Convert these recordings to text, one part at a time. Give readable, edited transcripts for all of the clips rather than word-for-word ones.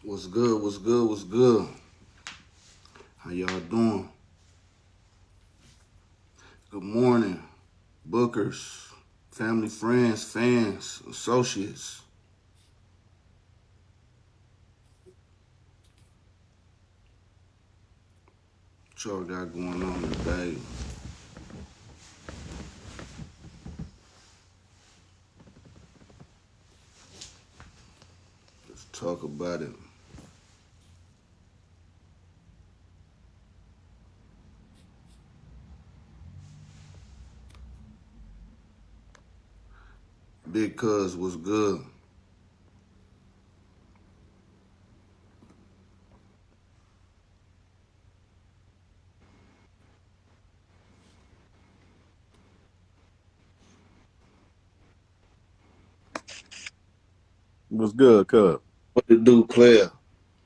What's good? What's good? What's good? How y'all doing? Good morning, bookers, family, friends, fans, associates. What y'all got going on today? Let's talk about it. Big Cuz, what's good? What's good, cuz? What to do, player?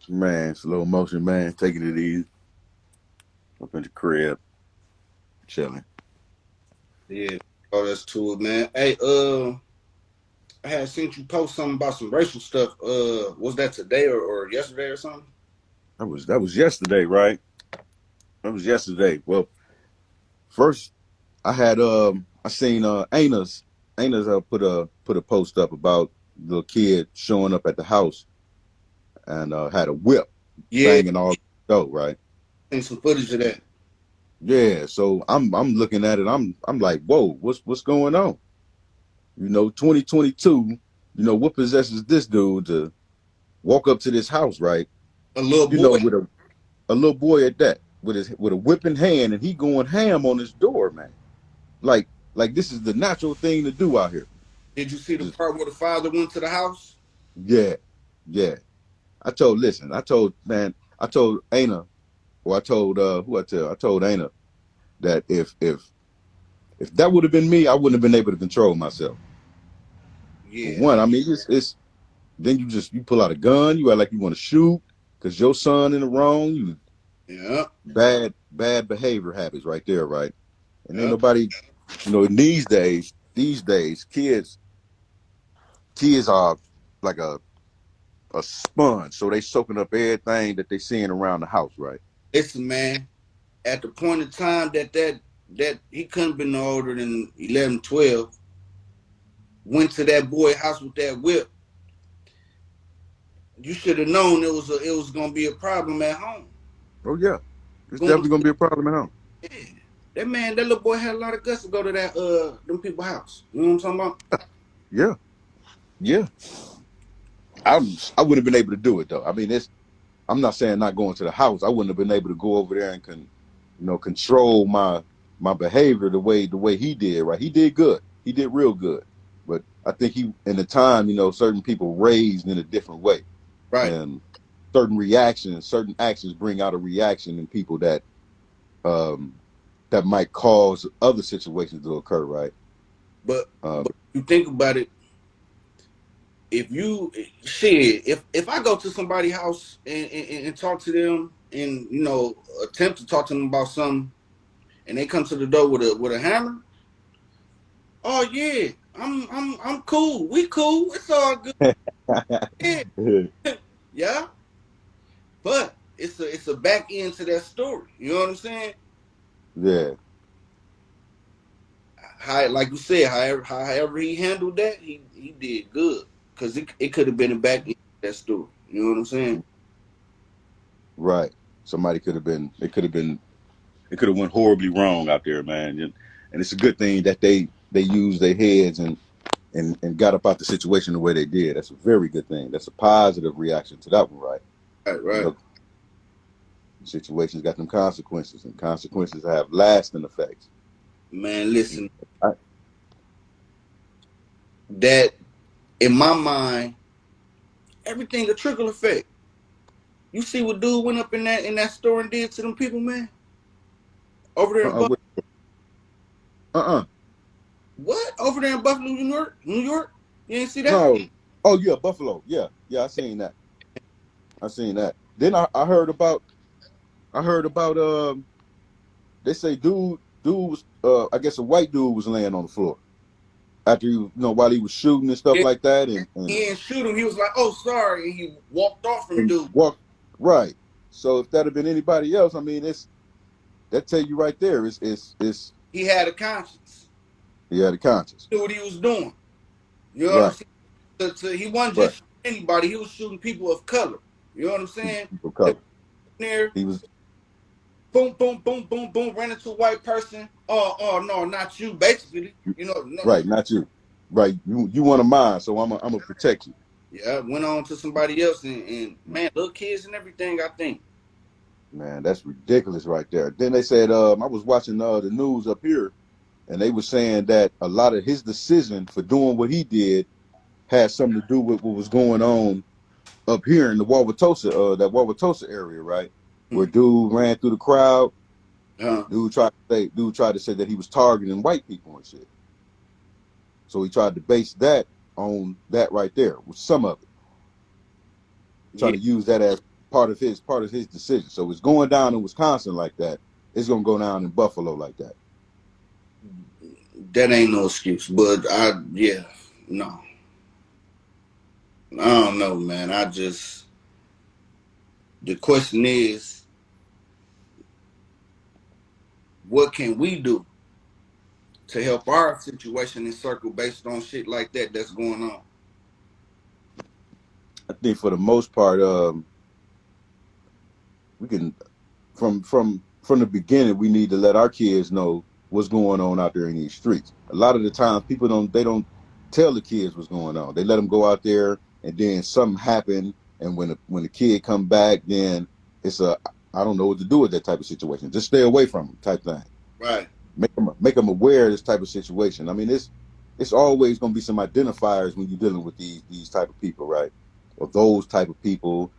Man, slow motion, man. Taking it easy. Up in the crib, chilling. Yeah, oh, that's to it, man. Hey, I had seen you post something about some racial stuff. Was that today or yesterday or something? That was yesterday, right? That was yesterday. Well, first I seen Ana's put a post up about the kid showing up at the house and had a whip Yeah, banging all the door, right? seen some footage of that. Yeah, so I'm looking at it. I'm like, whoa, what's going on? 2022. What possesses this dude to walk up to this house, right? A little boy. With a little boy at that, with a whipping hand, and he going ham on his door, man. Like this is the natural thing to do out here. Did you see the Just part where the father went to the house? yeah, yeah. I told Ana, or I told who I told Ana that if that would have been me, I wouldn't have been able to control myself. For Yeah, one, I mean, it's then you pull out a gun, you act like you want to shoot because your son in the wrong. You yeah, bad behavior habits right there, right? And ain't yeah. nobody, these days, kids are like a sponge, so they soaking up everything that they seeing around the house, right? Listen, man. At the point in time that he couldn't have been no older than 11, 12, went to that boy house with that whip. You should have known it was gonna be a problem at home. Oh yeah, it's Going definitely to gonna be a problem at home. yeah. That little boy had a lot of guts to go to that them people's house. You know what I'm talking about? Yeah, yeah. I wouldn't have been able to do it though. I mean, I'm not saying not going to the house. I wouldn't have been able to go over there and control my behavior the way he did. Right? He did good. He did real good. But I think he in the time, certain people raised in a different way, Right. and certain actions bring out a reaction in people um that might cause other situations to occur. Right? Uh, But you think about it, if you shit, if I go to somebody's house and talk to them and attempt to talk to them about something and they come to the door with a hammer. Oh yeah, I'm cool. We cool. It's all good. Yeah, yeah. But it's a back end to that story. You know what I'm saying? yeah, How, like you said, however he handled that, he did good because it could have been a back end to that story. You know what I'm saying? right. Somebody could have been. It could have went horribly wrong out there, man. And it's a good thing that they used their heads and got up out the situation the way they did. That's a very good thing. That's a positive reaction to that one, right? Right, You right. know, situations got them consequences, and consequences have lasting effects. Man, listen, I, that in my mind, everything a trickle effect. You see what dude went up in that store and did to them people, man, over there in uh-uh, Buffalo. wait, uh-uh, What over there in Buffalo, New York? New York? You ain't see that? no. Oh yeah, Buffalo. Yeah, yeah, I seen that. I seen that. Then I heard about they say dude was I guess a white dude was laying on the floor. after while he was shooting and stuff Yeah, like that, he didn't shoot him. He was like, "Oh, sorry," and he walked off from and dude. walk right. So if that had been anybody else, I mean, it's that tell you right there, it's He had a conscience. he had a conscience. He knew what he was doing. You know what I'm Right, saying? He wasn't right. just shooting anybody. He was shooting people of color. You know what I'm saying? People of They color. were in there, He was boom, boom, boom, boom, boom, ran into a white person. Oh, no, not you. Basically, you know, no, right, not you. Right, you want a mine, so I'm gonna protect you. yeah, went on to somebody else, and man, little kids and everything. I think, Man, that's ridiculous right there. Then they said, I was watching the news up here, and they were saying that a lot of his decision for doing what he did had something to do with what was going on up here in the that Wauwatosa area, right? Where hmm, dude ran through the crowd. uh, Dude tried to say that he was targeting white people and shit. So he tried to base that on that right there with some of it, trying yeah, to use that as part of his decision. So it's going down in Wisconsin like that. It's gonna go down in Buffalo like that. that ain't no excuse. But yeah, no, I don't know, man. The question is, what can we do to help our situation and circle based on shit like that that's going on? I think for the most part, we can from the beginning, we need to let our kids know what's going on out there in these streets. A lot of the times, people don't tell the kids what's going on. They let them go out there, and then something happen, and when the kid come back, then it's a I don't know what to do with that type of situation. Just stay away from them, type thing. Right. Make them aware of this type of situation. I mean, it's always going to be some identifiers when you're dealing with these type of people, right? Or those type of people,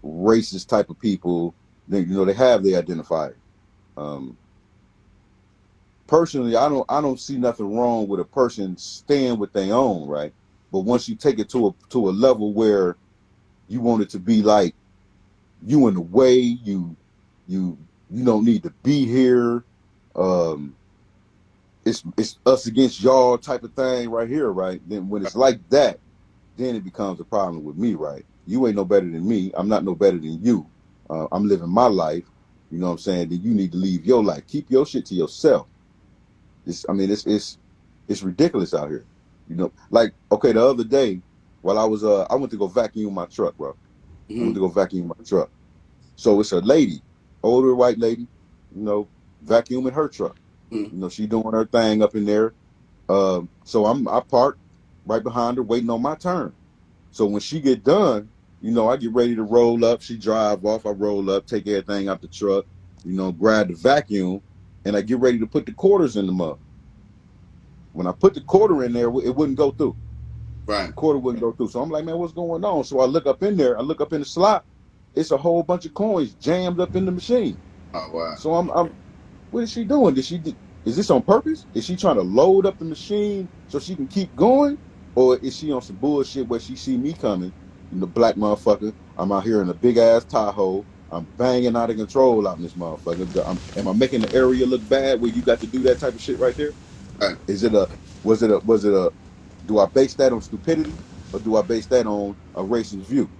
racist type of people. They have their identifier. Um, Personally, I don't see nothing wrong with a person staying with their own, right? But once you take it to a level where you want it to be like you in the way, you you don't need to be here. Um, it's us against y'all type of thing right here, right? Then when it's like that, then it becomes a problem with me, right? You ain't no better than me. I'm not no better than you. I'm living my life. You know what I'm saying? Then you need to leave your life. Keep your shit to yourself. I mean, it's ridiculous out here. Like okay, the other day while I went to go vacuum my truck, bro. I went Mm-hmm. to go vacuum my truck. So it's a lady, older white lady, vacuuming her truck. Mm-hmm. She doing her thing up in there. So I parked right behind her, waiting on my turn. So when she get done, I get ready to roll up. She drive off. I roll up, take everything out the truck. Grab the vacuum, and I get ready to put the quarters in the mug. When I put the quarter in there, it wouldn't go through. Right. The quarter wouldn't go through. So I'm like, man, what's going on? So I look up in there. I look up in the slot. It's a whole bunch of coins jammed up in the machine. Oh wow. So I'm what is she doing? Is this on purpose? Is she trying to load up the machine so she can keep going? Or is she on some bullshit where she see me coming, black motherfucker? I'm out here in a big ass Tahoe. I'm banging out of control out in this motherfucker. Am I making the area look bad where you got to do that type of shit right there? Right. Is it a was it a do I base that on stupidity or do I base that on a racist view?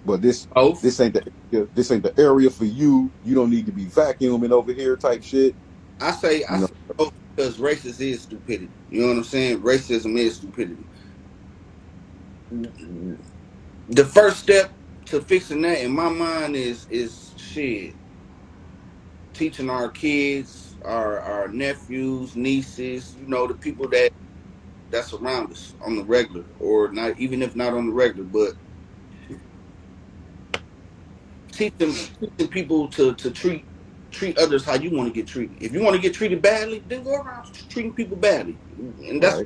But Both. this ain't the area for you. You don't need to be vacuuming over here type shit. I You know, say both because racist is stupidity. You know what I'm saying? Racism is stupidity. The first step to fixing that in my mind is shit. Teaching our kids, our nephews, nieces, the people that's around us on the regular, or not even if not on the regular, but teaching people to treat others how you want to get treated. If you want to get treated badly, then go around treating people badly, and that's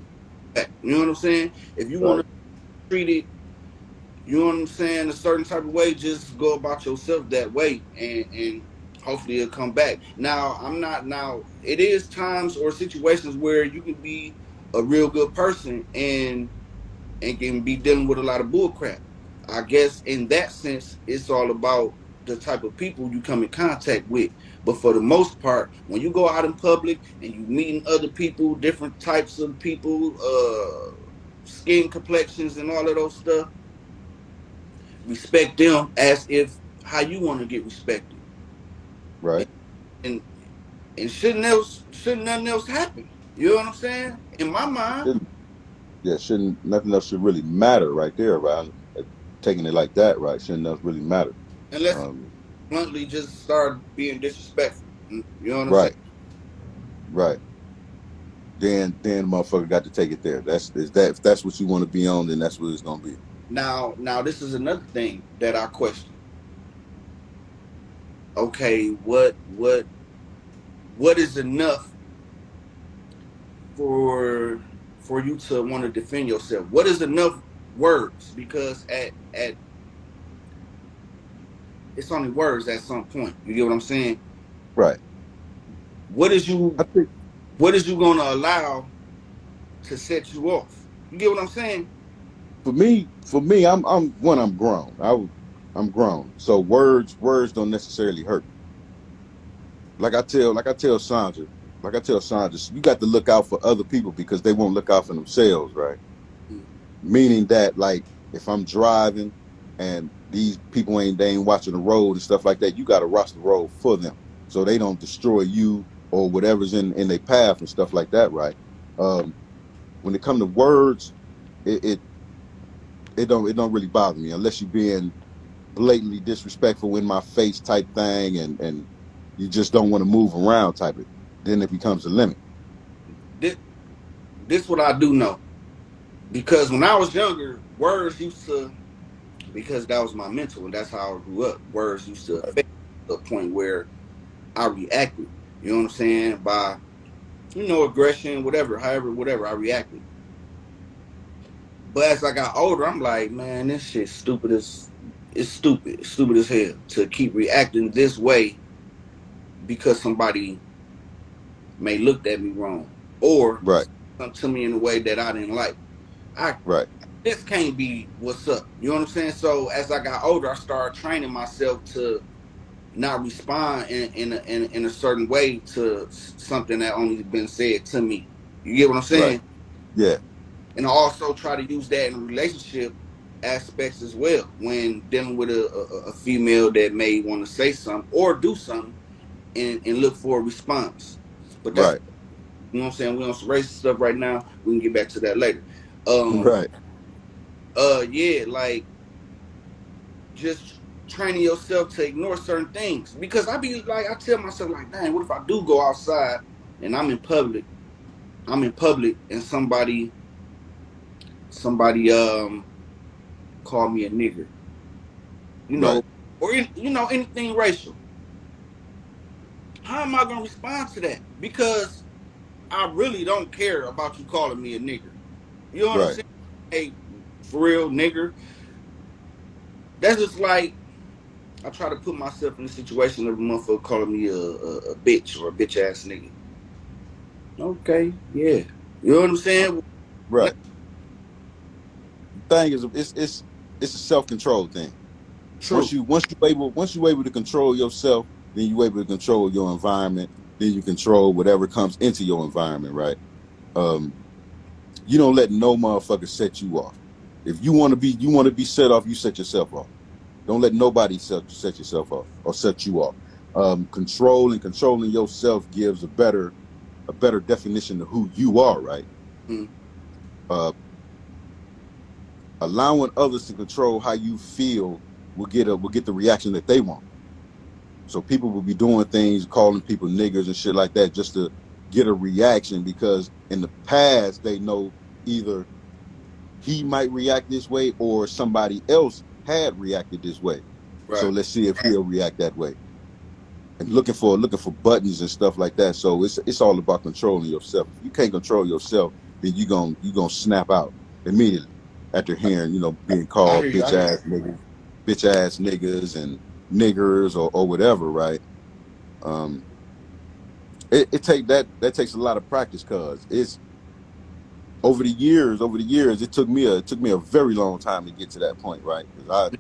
right, you know what I'm saying. If you want right, to treat it, you know what I'm saying, a certain type of way, just go about yourself that way, and hopefully it'll come back. Now I'm not now. It is times or situations where you can be a real good person and can be dealing with a lot of bull crap. I guess in that sense, it's all about the type of people you come in contact with. But for the most part, when you go out in public and you meeting other people, different types of people, skin complexions and all of those stuff, respect them as if how you want to get respected. Right. And and shouldn't nothing else happen. You know what I'm saying? In my mind, Shouldn't, yeah, shouldn't nothing else should really matter right there, right? Taking it like that, right? Shouldn't else really matter. unless Um, bluntly just start being disrespectful. You know what I'm saying? right, right. Then motherfucker got to take it there. That's is that if that's what you want to be on, then that's what it's gonna be. Now this is another thing that I question. Okay, what is enough for you to want to defend yourself? What is enough words? Because at it's only words at some point. You get what I'm saying? Right. What is I you think what is you gonna allow to set you off? You get what I'm saying? for me, I'm grown. I'm grown. So words don't necessarily hurt. Like I tell Sandra, you got to look out for other people because they won't look out for themselves, right? Mm. Meaning that like if I'm driving and these people they ain't watching the road and stuff like that, you got to watch the road for them so they don't destroy you or whatever's in their path and stuff like that, right? Um, when it comes to words, it, it it don't really bother me unless you're being blatantly disrespectful in my face type thing and you just don't want to move around type it. Then it becomes a limit. This this what I do know. Because when I was younger, words used to because that was my mental and that's how I grew up. Words used to affect the point where I reacted. You know what I'm saying? By aggression, whatever, however, whatever, I reacted. But as I got older, I'm like, man, this shit stupid as it's stupid. It's stupid as hell to keep reacting this way because somebody may looked at me wrong or Right, come to me in a way that I didn't like. I right, this can't be what's up. You know what I'm saying? So as I got older, I started training myself to not respond in a certain way to something that only been said to me. You get what I'm right. saying? Yeah, And I also try to use that in relationship aspects as well when dealing with a female that may want to say something or do something and look for a response. But that's right, what I'm saying. We on some racist stuff right now. We can get back to that later. Um, right, yeah, like just training yourself to ignore certain things because I tell myself like, dang, what if I do go outside and I'm in public and somebody call me a nigger, you right, know, or anything racial. How am I gonna respond to that? Because I really don't care about you calling me a nigger. You know what I'm right, saying? Hey, for real, nigger. That's just like I try to put myself in the situation of a motherfucker calling me a bitch or a bitch ass nigga. Okay, yeah. You know what I'm saying? Now, right. The thing is, it's a self control thing. true. Once you able to control yourself, then you able to control your environment. Then you control whatever comes into your environment, right? Um, you don't let no motherfucker set you off. If you want to be set off, you set yourself off. Don't let nobody set yourself off or set you off. Control and controlling yourself gives a better definition of who you are, right? Mm, Uh, allowing others to control how you feel will get the reaction that they want. So people will be doing things, calling people niggers and shit like that, just to get a reaction because in the past they know either he might react this way or somebody else had reacted this way. So right. let's see if he'll react that way. And looking for buttons and stuff like that. So it's all about controlling yourself. If you can't control yourself, then you gonna snap out immediately after hearing being I hear called you. I hear you. bitch ass niggas and niggers or whatever, right? Um, it take that takes a lot of practice because it's over the years it took me a very long time to get to that point, right? Because I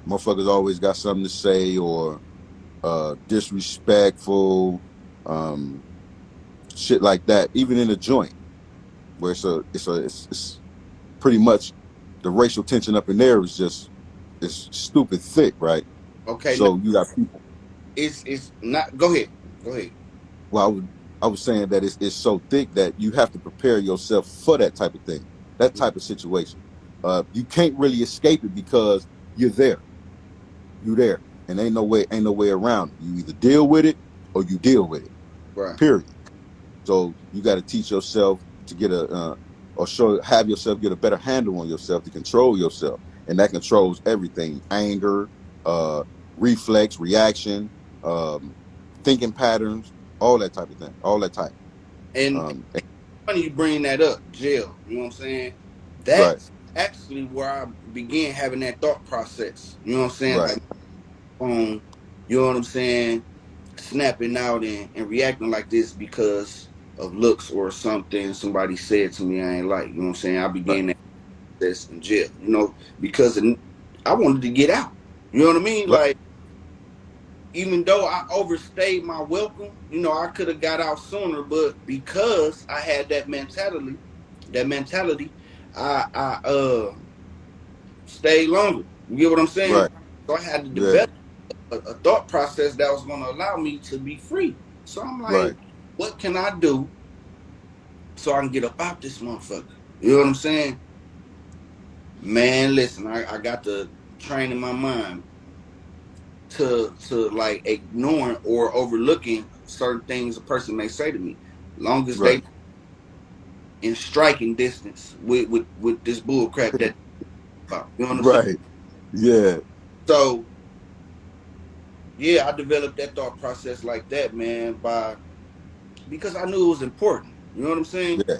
motherfuckers always got something to say or disrespectful, um, shit like that. Even in a joint where it's pretty much the racial tension up in there is just it's stupid thick, right? Okay, now So you got people. it's not. Go ahead. Go ahead. Well, I was saying that it's so thick that you have to prepare yourself for that type of thing, that type of situation. You can't really escape it because you're there. You're there, and ain't no way around it. You either deal with it or you deal with it. Right. Period. So you got to teach yourself to get or have yourself get a better handle on yourself to control yourself, and that controls everything: anger, uh, reflex, reaction, um, thinking patterns, all that type of thing, all that type. And Um, funny you bring that up, jail. You know what I'm saying? right, That's actually where I began having that thought process. You know what I'm saying? right, Like, you know what I'm saying? Snapping out and reacting like this because of looks or something somebody said to me I ain't like. You know what I'm saying? I right, began that process in jail. Because I wanted to get out. You know what I mean? right, Like, even though I overstayed my welcome, I could have got out sooner, but because I had that mentality, I stayed longer. You get what I'm saying? right. So I had to Yeah, develop a thought process that was going to allow me to be free. So I'm right. like, what can I do so I can get up out this motherfucker? You know what I'm saying? Man, listen, I got to train in my mind to like ignoring or overlooking certain things a person may say to me, long as Right, they in striking distance with this bull crap that about. You know what I'm saying? right. Yeah, So yeah, I developed that thought process like that, man, by because I knew it was important. You know what I'm saying? yeah,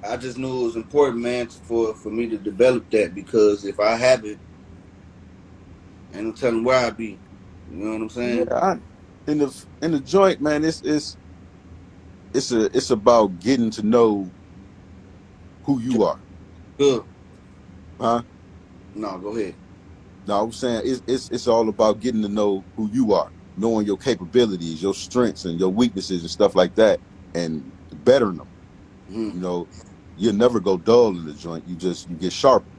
I just knew it was important, man, for me to develop that because if I haven't, ain't no telling where I'd be. You know what I'm yeah. saying? In the joint, man, it's about getting to know who you are, Good. huh? No, go ahead. No, I'm saying it's all about getting to know who you are, knowing your capabilities, your strengths, and your weaknesses and stuff like that, and bettering them. Mm-hmm. You know, you'll never go dull in the joint. You get sharper.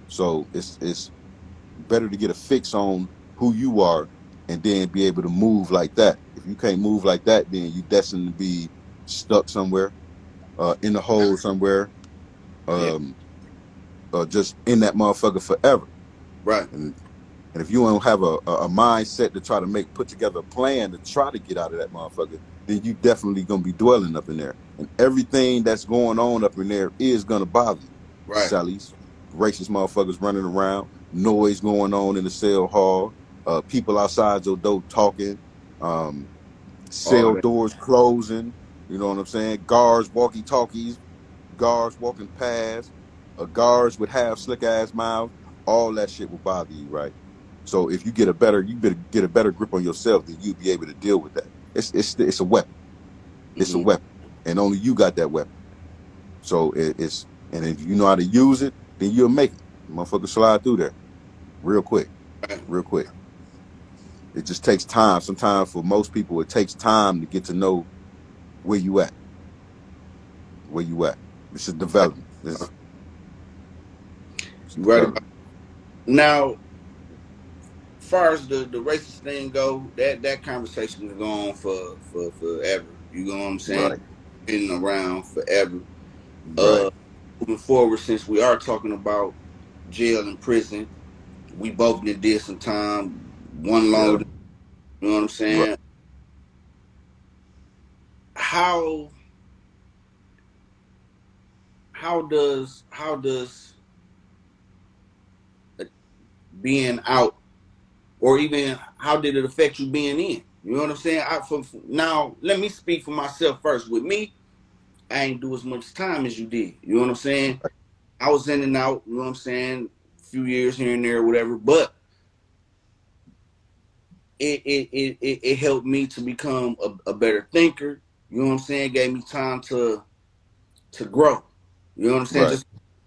So it's better to get a fix on who you are and then be able to move like that. If you can't move like that, then you destined to be stuck somewhere, in the hole somewhere, Yeah. um, just in that motherfucker forever. Right. And And if you don't have a mindset to try to put together a plan to try to get out of that motherfucker, then you definitely gonna be dwelling up in there. And everything that's going on up in there is gonna bother you. Right. Sally's, racist motherfuckers running around, noise going on in the cell hall, people outside your door talking, um, All cell that. doors closing, you know what I'm saying? Guards, walkie talkies, guards walking past, guards with half slick ass mouths, all that shit will bother you, right? So if you better get a better grip on yourself, then you'll be able to deal with that. It's a weapon. It's a Mm-hmm. weapon, and only you got that weapon. So and if you know how to use it, then you'll make it. Motherfucker slide through there real quick, Right. real quick. It just takes time. Sometimes for most people, it takes time to get to know where you at, where you at. It's a Right. development. It's You right development. about now. Far as the racist thing go, that conversation can go on for forever. You know what I'm saying? Right, Been around forever. right. Moving forward, since we are talking about jail and prison, we both did some time. One Yeah, longer. You know what I'm right, saying? How how does being out, or even how did it affect you being in? You know what I'm saying? Now, let me speak for myself first. With me, I ain't do as much time as you did. You know what I'm saying? I was in and out. You know what I'm saying? A few years here and there, whatever. But it helped me to become a better thinker. You know what I'm saying? Gave me time to grow. You know what I'm saying? right, Just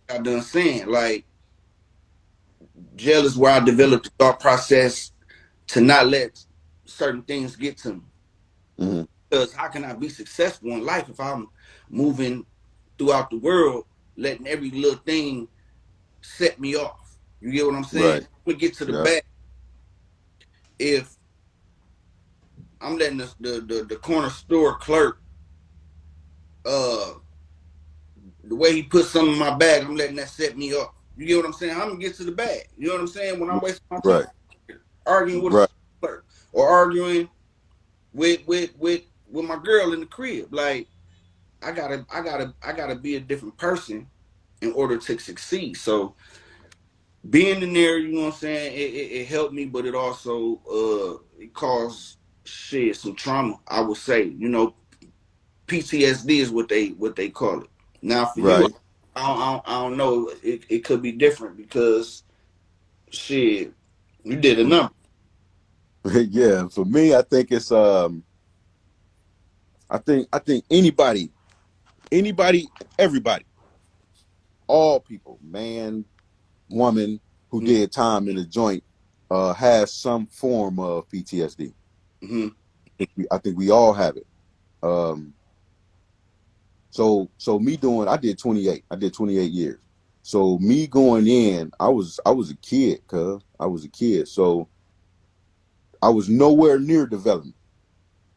like I done saying, like Jail is where I developed the thought process to not let certain things get to me. Mm-hmm. Because how can I be successful in life if I'm moving throughout the world, letting every little thing set me off? You get what I'm saying? Right. We get to the Yeah. back. If I'm letting the corner store clerk, uh, the way he put something in my bag, I'm letting that set me off. You get what I'm saying? I'm gonna get to the bag. You know what I'm saying? When I'm wasting my time Right. arguing with a Right. clerk or arguing with my girl in the crib, like I gotta be a different person in order to succeed. So being in there, you know what I'm saying, it helped me, but it also it caused shit some trauma. I would say, PTSD is what they call it. Now for you, Right. I don't know. It could be different because shit, you did a Mm. number. Yeah. For me, I think it's I think anybody, everybody, all people, man, woman who did time in the joint has some form of PTSD. Mm-hmm. I think we all have it. Um, so me doing, I did 28. I did 28 years. So me going in, I was a kid, cuz I was a kid. So I was nowhere near development.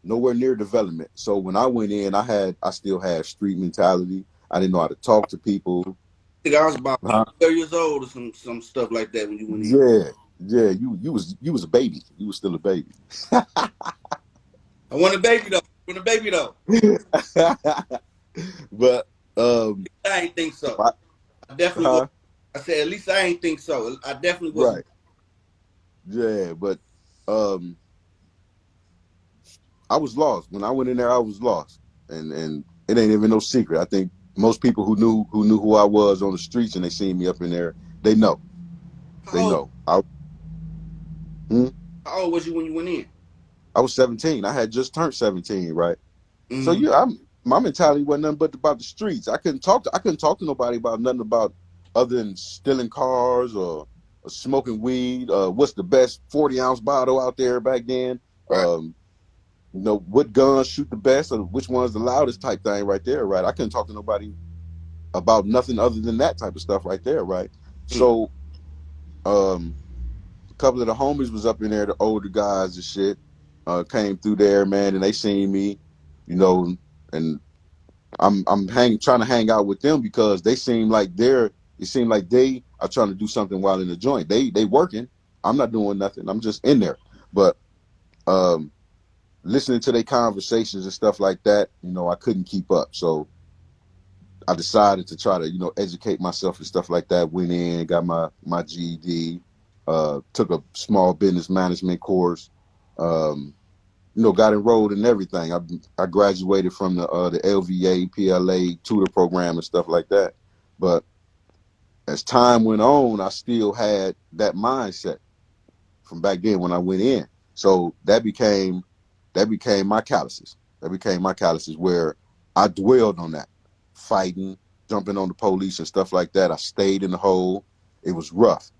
Nowhere near development. So when I went in, I still had street mentality. I didn't know how to talk to people. I think I was about Huh? 30 years old or some stuff like that when you went in. Yeah, yeah. You was a baby. You was still a baby. I want a baby though. I want a baby though. But um, I ain't think so so. I definitely was. huh? I said at least I ain't think so. I definitely was. Right. Yeah, but um, I was lost when I went in there. I was lost, and it ain't even no secret. I think most people who knew who I was on the streets and they seen me up in there, they know. How They old? know. Hmm? How old was you when you went in? I was 17. I had just turned 17, right? So Mm-hmm. yeah, my mentality wasn't nothing but about the streets. I couldn't talk to nobody about nothing about other than stealing cars or smoking weed. What's the best 40-ounce bottle out there back then? Right. What guns shoot the best or which one's the loudest type thing right there, right? I couldn't talk to nobody about nothing other than that type of stuff right there, right? Mm-hmm. So um a couple of the homies was up in there, the older guys and shit, came through there, man, and they seen me, you know, and I'm trying to hang out with them because it seemed like they are trying to do something while in the joint. They working. I'm not doing nothing. I'm just in there. But um listening to their conversations and stuff like that, I couldn't keep up. So I decided to try to, educate myself and stuff like that. Went in, got my GED, took a small business management course, um, got enrolled in everything. I graduated from the LVA, PLA tutor program and stuff like that. But as time went on, I still had that mindset from back then when I went in. So that became my calluses. That became my calluses where I dwelled on that, fighting, jumping on the police and stuff like that. I stayed in the hole. It was rough.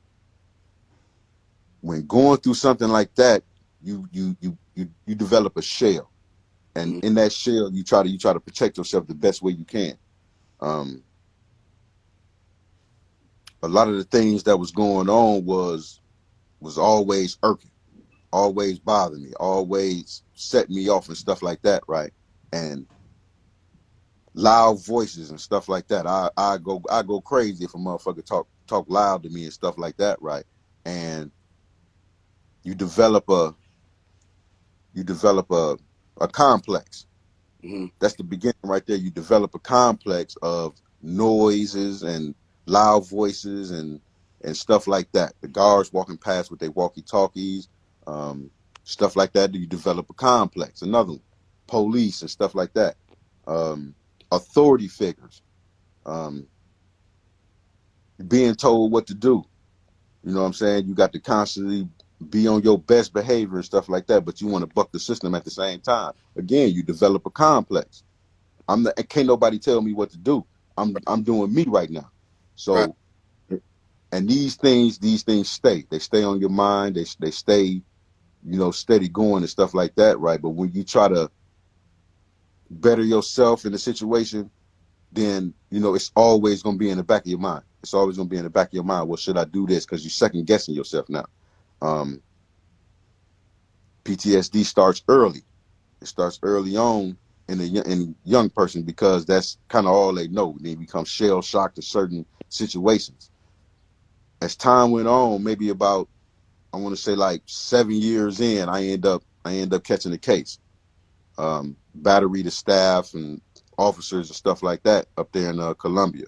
When going through something like that, you develop a shell, and Mm-hmm. in that shell, you try to protect yourself the best way you can. Um, a lot of the things that was going on was always irking, always bothering me, always setting me off and stuff like that, right? And loud voices and stuff like that. I go crazy if a motherfucker talk loud to me and stuff like that, right? And you develop a you develop a complex. Mm-hmm. That's the beginning right there. You develop a complex of noises and loud voices and stuff like that. The guards walking past with their walkie talkies, um, stuff like that. You develop a complex. Another one, police and stuff like that. Um, authority figures. Um, being told what to do. You know what I'm saying? You got to constantly be on your best behavior and stuff like that, but you want to buck the system at the same time. Again, you develop a complex. Can't nobody tell me what to do. I'm doing me right now. Right. So And these things stay. They stay on your mind. They stay, steady going and stuff like that, right? But when you try to better yourself in the situation, then it's always gonna be in the back of your mind. It's always gonna be in the back of your mind. Well, should I do this? Because you're second guessing yourself now. Um, PTSD starts early. It starts early on in in young person because that's kind of all they know. They become shell shocked to certain situations. As time went on, maybe about I want to say like 7 years in, I end up catching the case. Battery to staff and officers and stuff like that up there in Columbia.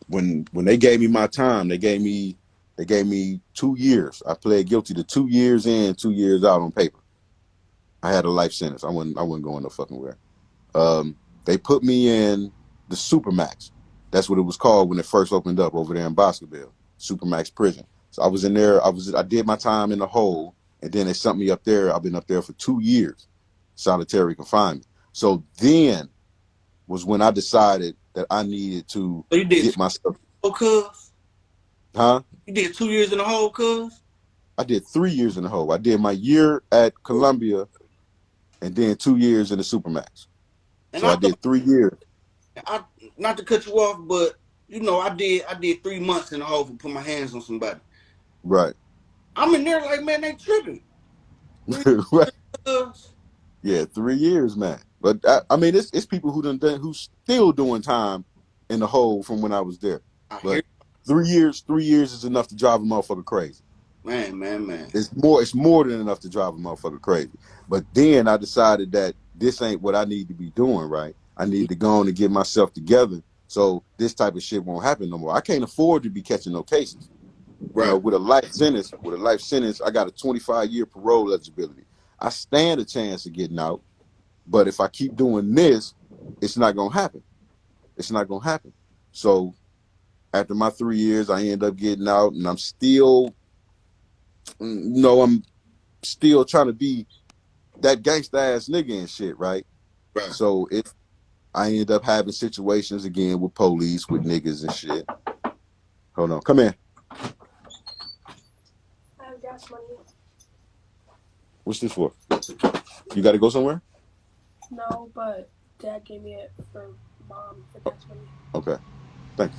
When they gave me my time, they gave me 2 years. I pled guilty to 2 years in, 2 years out on paper. I had a life sentence. I wasn't going no fucking where. They put me in the Supermax. That's what it was called when it first opened up over there in Boscoville, Supermax prison. So I was in there. I did my time in the hole, and then they sent me up there. I've been up there for 2 years, solitary confinement. So then was when I decided that I needed to So you did get myself. oh, cuz? Huh? You did 2 years in the hole, cuz? I did 3 years in the hole. I did my year at Columbia, and then 2 years in the Supermax. And So I I thought did 3 years. I not to cut you off, but I did 3 months in the hole for put my hands on somebody. Right. I'm in there like, man, they tripping. Three Right. years. Yeah, 3 years, man. But I mean, it's people who's still doing time in the hole from when I was there. I hear But 3 years is enough to drive a motherfucker crazy. man. It's more than enough to drive a motherfucker crazy. But then I decided that this ain't what I need to be doing, right? I need to go on and get myself together so this type of shit won't happen no more. I can't afford to be catching no cases. Right. With a life sentence, I got a 25-year parole eligibility. I stand a chance of getting out, but if I keep doing this, it's not gonna happen. It's not gonna happen. So after my 3 years, I end up getting out, and I'm still trying to be that gangsta ass nigga and shit, right? Right. So I end up having situations again with police, with niggas and shit. Hold on, come in. I have gas money. What's this for? You got to go somewhere? No, but Dad gave me it for Mom for gas money. Okay, thanks.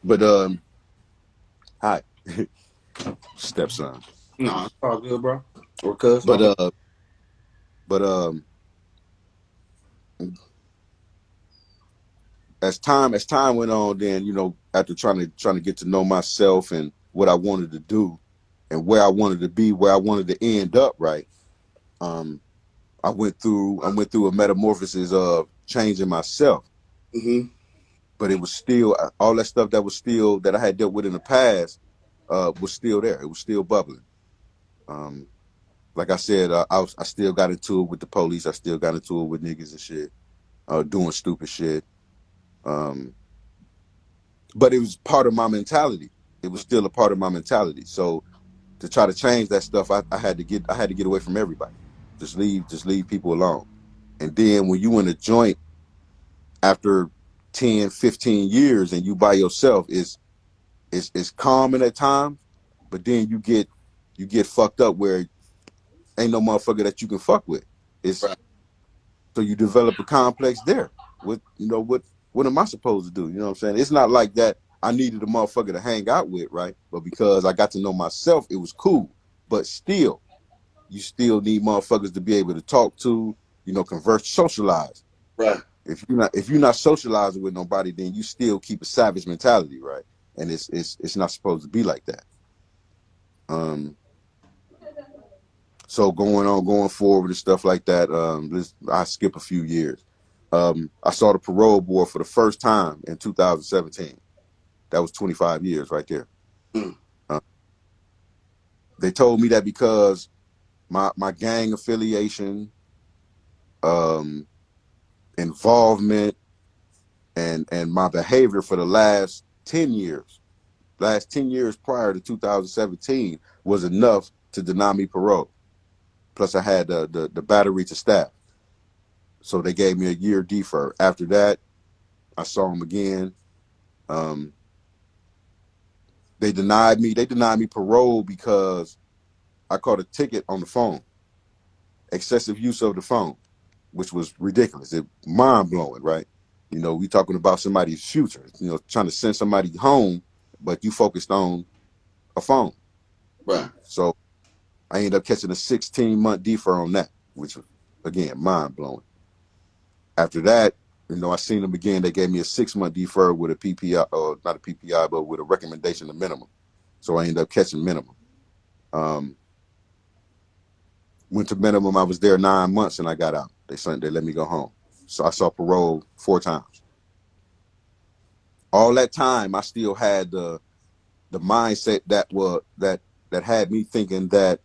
But hi, stepson. No, it's all good, bro. Or cuz my But bad. but as time went on, then after trying to get to know myself and what I wanted to do and where I wanted to be, where I wanted to end up, right? Um, I went through a metamorphosis of changing myself, Mm-hmm. but it was still all that stuff that I had dealt with in the past was still there. It was still bubbling. Um, like I said, I still got into it with the police. I still got into it with niggas and shit, doing stupid shit. Um, but it was part of my mentality. It was still a part of my mentality. So to try to change that stuff, I had to get away from everybody. Just leave people alone. And then when you in a joint after 10, 15 years and you by yourself, it's calming at times, but then you get fucked up where ain't no motherfucker that you can fuck with. It's Right. So you develop a complex there. What am I supposed to do? You know what I'm saying? It's not like that I needed a motherfucker to hang out with, right? But because I got to know myself, it was cool. But still, you still need motherfuckers to be able to talk to, converse, socialize. Right. If you're not socializing with nobody, then you still keep a savage mentality, right? And it's not supposed to be like that. Um, so going forward and stuff like that, I skip a few years. I saw the parole board for the first time in 2017. That was 25 years right there. Mm. Uh, they told me that because my gang affiliation, um, involvement, and my behavior for the last 10 years prior to 2017 was enough to deny me parole. Plus, I had the battery to staff, so they gave me a year defer. After that, I saw him again. Um, they denied me parole because I caught a ticket on the phone, excessive use of the phone, which was ridiculous. It mind blowing, right? We talking about somebody's future. Trying to send somebody home, but you focused on a phone. Right. So I ended up catching a 16-month defer on that, which was again mind blowing. After that, I seen them again. They gave me a 6-month defer with a PPI, or not a PPI, but with a recommendation of minimum. So I ended up catching minimum. Um, Went to minimum. I was there 9 months and I got out. They let me go home. So I saw parole 4 times. All that time, I still had the mindset that had me thinking that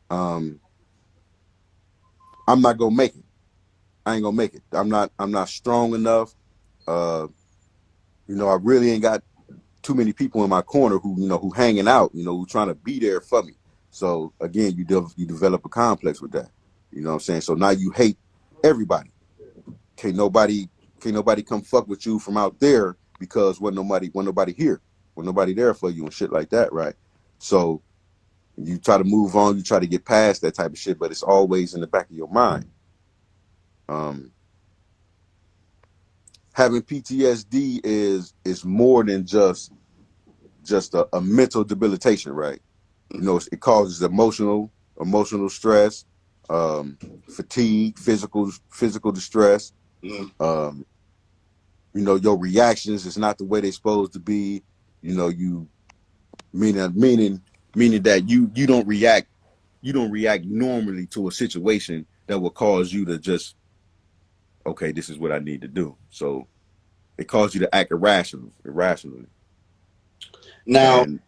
um, I'm not gonna make it. I ain't gonna make it. I'm not strong enough. Uh, I really ain't got too many people in my corner who hanging out, who trying to be there for me. So again, you develop a complex with that. You know what I'm saying? So now you hate everybody. Can't nobody can't nobody come fuck with you from out there because when nobody here, when nobody there for you and shit like that, right? So you try to move on, you try to get past that type of shit, but it's always in the back of your mind. Um, Having PTSD is more than just a mental debilitation, right? It causes emotional stress, um, fatigue, physical distress. Mm-hmm. Um, your reactions is not the way they're supposed to be. You meaning that you don't react normally to a situation that will cause you to just, okay, this is what I need to do. So it causes you to act irrationally. Now, And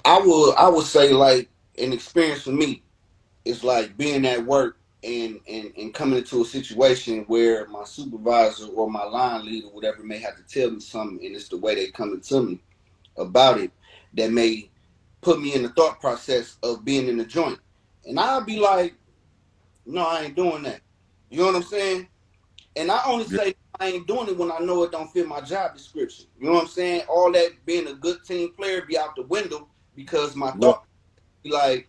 I would say like an experience for me is like being at work and coming into a situation where my supervisor or my line leader, whatever, may have to tell me something, and it's the way they coming to me about it that may put me in the thought process of being in the joint, and I'll be like, no, I ain't doing that. You know what I'm saying? And I only yeah, say I ain't doing it when I know it don't fit my job description. You know what I'm saying? All that being a good team player be out the window because my right, thought be like,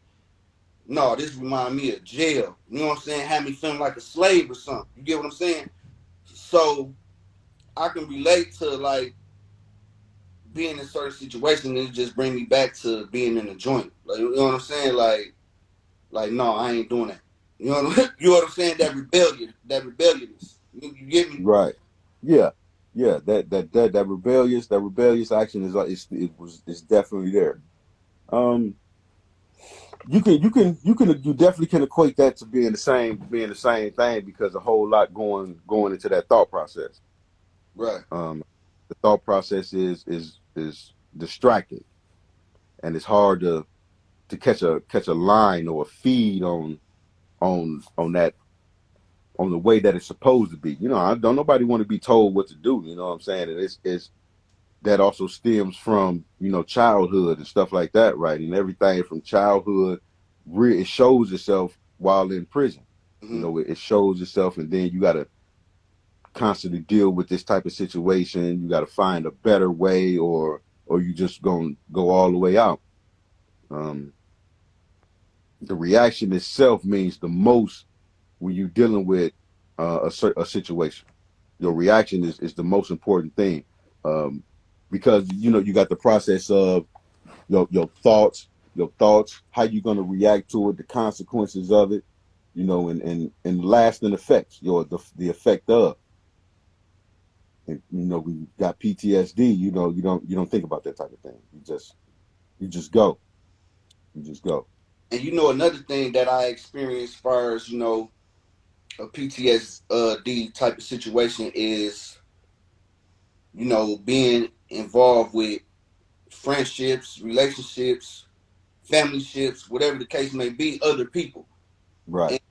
no, this remind me of jail. You know what I'm saying? Have me feeling like a slave or something. You get what I'm saying? So I can relate to like being in certain situations and it just bring me back to being in the joint. Like, you know what I'm saying? Like no, I ain't doing that. You know you know what I'm saying? That rebelliousness. You get me? right, yeah, yeah. That rebellious action is definitely there. Um, you definitely can equate that to being the same thing because a whole lot going into that thought process. Right. Um, the thought process is distracted, and it's hard to catch a line or a feed on that, on the way that it's supposed to be. I don't nobody want to be told what to do. You know what I'm saying? And it's that also stems from childhood and stuff like that, right? And everything from childhood, it shows itself while in prison. Mm-hmm. It shows itself, and then you got to constantly deal with this type of situation. You got to find a better way, or you just gonna go all the way out. Um, the reaction itself means the most when you're dealing with a situation. Your reaction is the most important thing, um, because you got the process of your thoughts, how you're going to react to it, the consequences of it, and lasting effects, the effect of. And when you got PTSD, you don't think about that type of thing. You just go, you just go. And another thing that I experienced as far as, a PTSD type of situation is, being involved with friendships, relationships, family ships, whatever the case may be, other people. Right,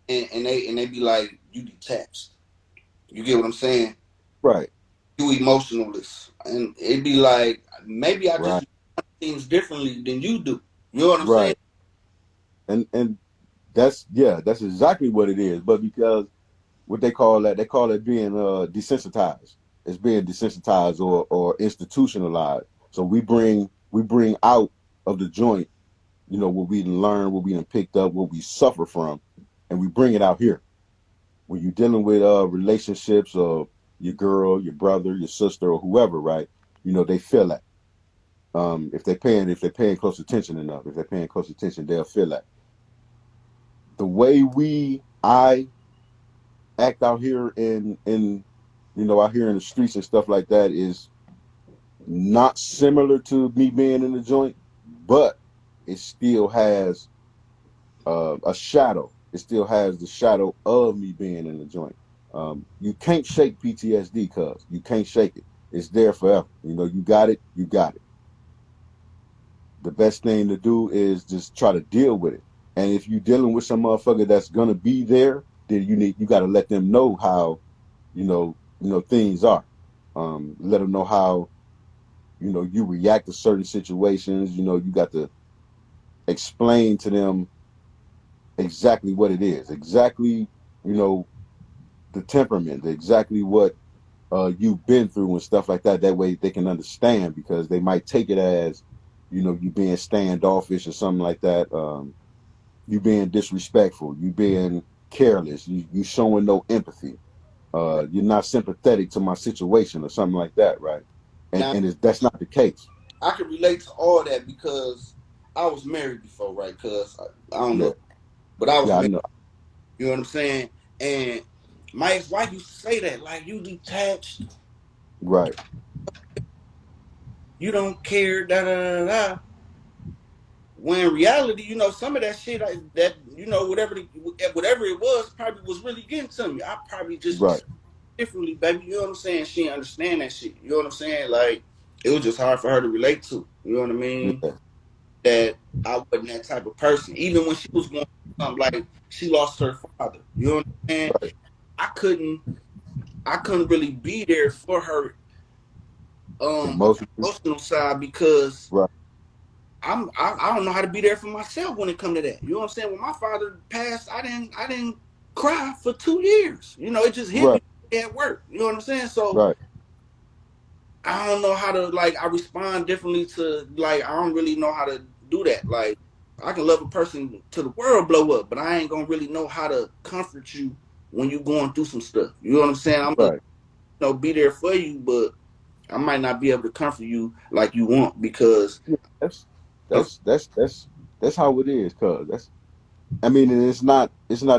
And, and they be like, you detached. You get what I'm saying? right, You emotionalist. And it'd be like, maybe I just right, do things differently than you do. You know what I'm saying? right. And that's exactly what it is. But because what they call that. They call it being desensitized. It's being desensitized or institutionalized. So we bring out of the joint, what we learn, what we done picked up, what we suffer from, and we bring it out here. When you're dealing with relationships of your girl, your brother, your sister, or whoever, right? They feel that. If they're paying close attention enough, if they're paying close attention, they'll feel that. The way I act out here out here in the streets and stuff like that is not similar to me being in the joint, but it still has a shadow. It still has the shadow of me being in the joint. You can't shake PTSD, cuz you can't shake it. It's there forever. You got it. You got it. The best thing to do is just try to deal with it. And if you're dealing with some motherfucker that's gonna be there, then you got to let them know how things are. Let them know how you react to certain situations. You got to explain to them exactly what it is, exactly the temperament, exactly what you've been through and stuff like that. That way they can understand, because they might take it as you being standoffish or something like that. You being disrespectful, you being careless, you showing no empathy. You're not sympathetic to my situation or something like that, right? And Now that's not the case. I can relate to all that because I was married before, right? Cause I don't Yeah, know, but I was yeah, I married. know. You know what I'm saying? And my ex-wife used to say that, like, you detached, Right, you don't care, da da da da. When in reality, some of that shit that whatever it was probably was really getting to me. I probably just right. was differently, baby. You know what I'm saying? She didn't understand that shit. You know what I'm saying? Like, it was just hard for her to relate to. You know what I mean? Yeah, That I wasn't that type of person. Even when she was going through something, like she lost her father. You know what I'm saying? right. I couldn't I couldn't really be there for her on the Emotionally, emotional side because right, I don't know how to be there for myself when it come to that. You know what I'm saying? When my father passed, I didn't cry for 2 years. It just hit right, me at work. You know what I'm saying? So right. I don't know how to, like, I respond differently to, like, I don't really know how to do that. Like, I can love a person to the world blow up, but I ain't gonna really know how to comfort you when you going through some stuff. You know what I'm saying? I'm gonna, Right. be there for you, but I might not be able to comfort you like you want because Yeah, that's of that's that's that's that's how it is, cuz that's I mean, and it's not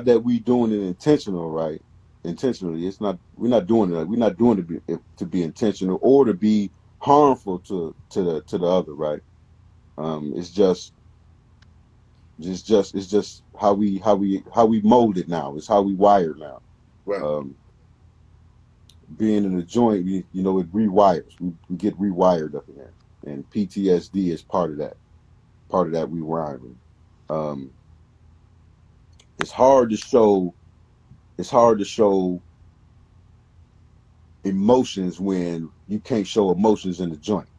that we doing it intentional, right? Intentionally. It's not we're not doing it. We're not doing it to be intentional or to be harmful to the other, right? It's just how we molded now. It's how we wired now. right. Um, being in a joint, it rewires. We get rewired up in there, and PTSD is part of that. Part of that rewiring. Um, it's hard to show. It's hard to show emotions when you can't show emotions in the joint.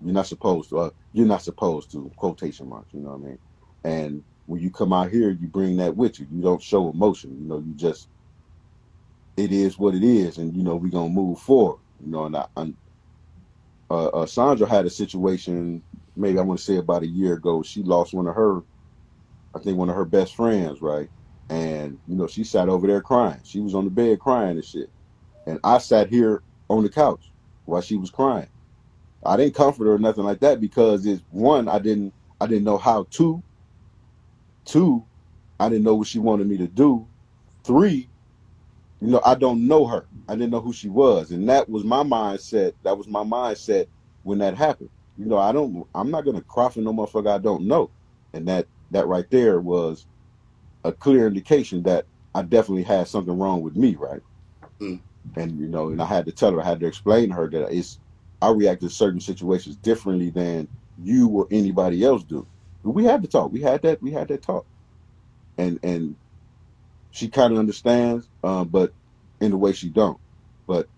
You're not supposed to. You're not supposed to. Quotation marks. You know what I mean? And when you come out here, you bring that with you. You don't show emotion. You just it is what it is, and we're gonna move forward. And Sandra had a situation. Maybe I want to say about a year ago. She lost I think one of her best friends, right? And she sat over there crying. She was on the bed crying and shit. And I sat here on the couch while she was crying. I didn't comfort her or nothing like that because it's one, I didn't know how to. Two, I didn't know what she wanted me to do. Three, I don't know her. I didn't know who she was. And that was my mindset. That was my mindset when that happened. I'm not gonna cry for no motherfucker I don't know. And that right there was a clear indication that I definitely had something wrong with me, right? Mm, And I had to tell her, I had to explain to her that I react to certain situations differently than you or anybody else do. But we had to talk. We had that talk. And she kind of understands, but in the way she don't. But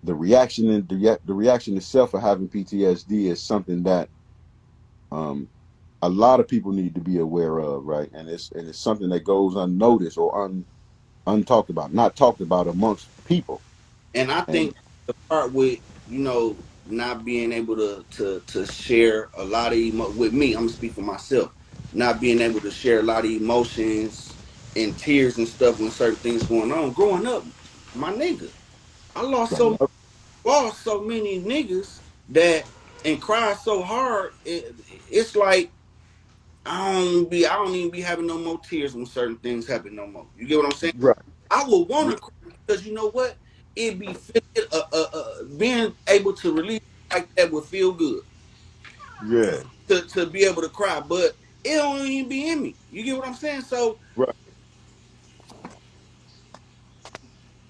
the reaction and the reaction itself of having PTSD is something that um, a lot of people need to be aware of, right? And it's something that goes unnoticed or untalked about, not talked about amongst people. And I And think the part with, not being able to share a lot of with me, I'm gonna speak for myself, not being able to share a lot of emotions and tears and stuff when certain things going on. Growing up, my nigga, I lost so many niggas that and cried so hard. It's like I don't even be having no more tears when certain things happen no more. You get what I'm saying? right, I would want right, to cry because you know what? It'd be being able to release like that would feel good yeah, to be able to cry, but it don't even be in me. You get what I'm saying? So right.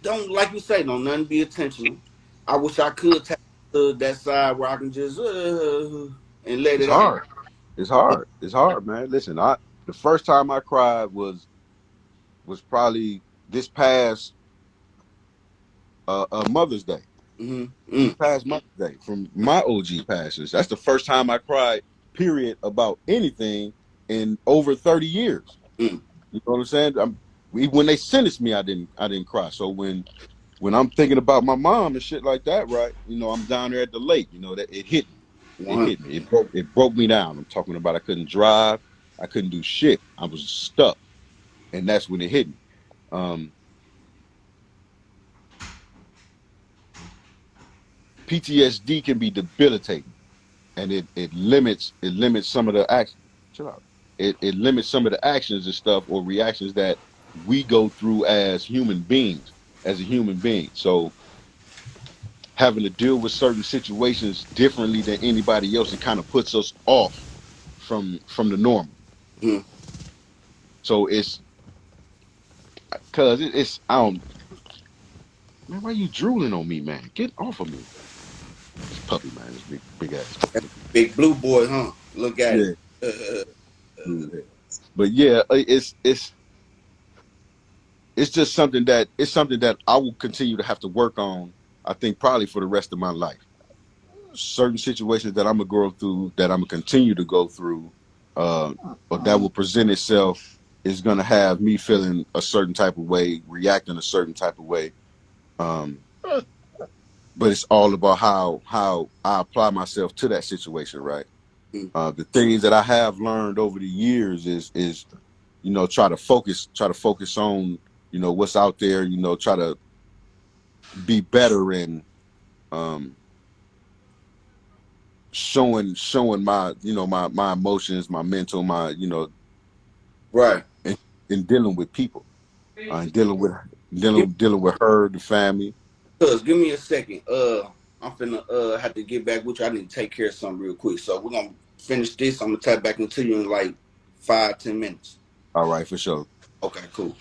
don't, like you say, don't nothing be intentional. I wish I could tap to that side where I can just and let It's it out. hard. It's hard. It's hard, man. Listen, the first time I cried was probably this past Mother's Day. Mm-hmm. This past Mother's Day from my OG passes. That's the first time I cried. Period about anything in over 30 years. Mm-hmm. You know what I'm saying? When they sentenced me, I didn't cry. So when I'm thinking about my mom and shit like that, right? I'm down there at the lake. That it hit me. It 100. hit me. It broke me down. I'm talking about I couldn't drive. I couldn't do shit. I was stuck, and that's when it hit me. Um, PTSD can be debilitating, and it limits some of the action. Chill out. It limits some of the actions and stuff or reactions that we go through as human beings, as a human being. So having to deal with certain situations differently than anybody else, it kind of puts us off from the normal. Mm-hmm. So it's cause it's I don't man, why you drooling on me, man? Get off of me. This puppy, man, this big ass puppy. Big blue boy, huh? Look at him. Yeah. But yeah, it's just something that I will continue to have to work on. I think probably for the rest of my life. Certain situations that I'm gonna go through, that I'm gonna continue to go through, uh, or that will present itself, is gonna have me feeling a certain type of way, reacting a certain type of way. Um, but it's all about how I apply myself to that situation, right? Mm-hmm. The things that I have learned over the years is try to focus on what's out there. Try to be better in um, showing my emotions, my mental, my Right. in, in dealing with people, and dealing with Give, dealing with her, the family. give me a second. I'm finna have to get back with you. I need to take care of something real quick. So we're gonna finish this. I'm gonna tap back into you in like 5, 10 minutes. All right, for sure. Okay, cool.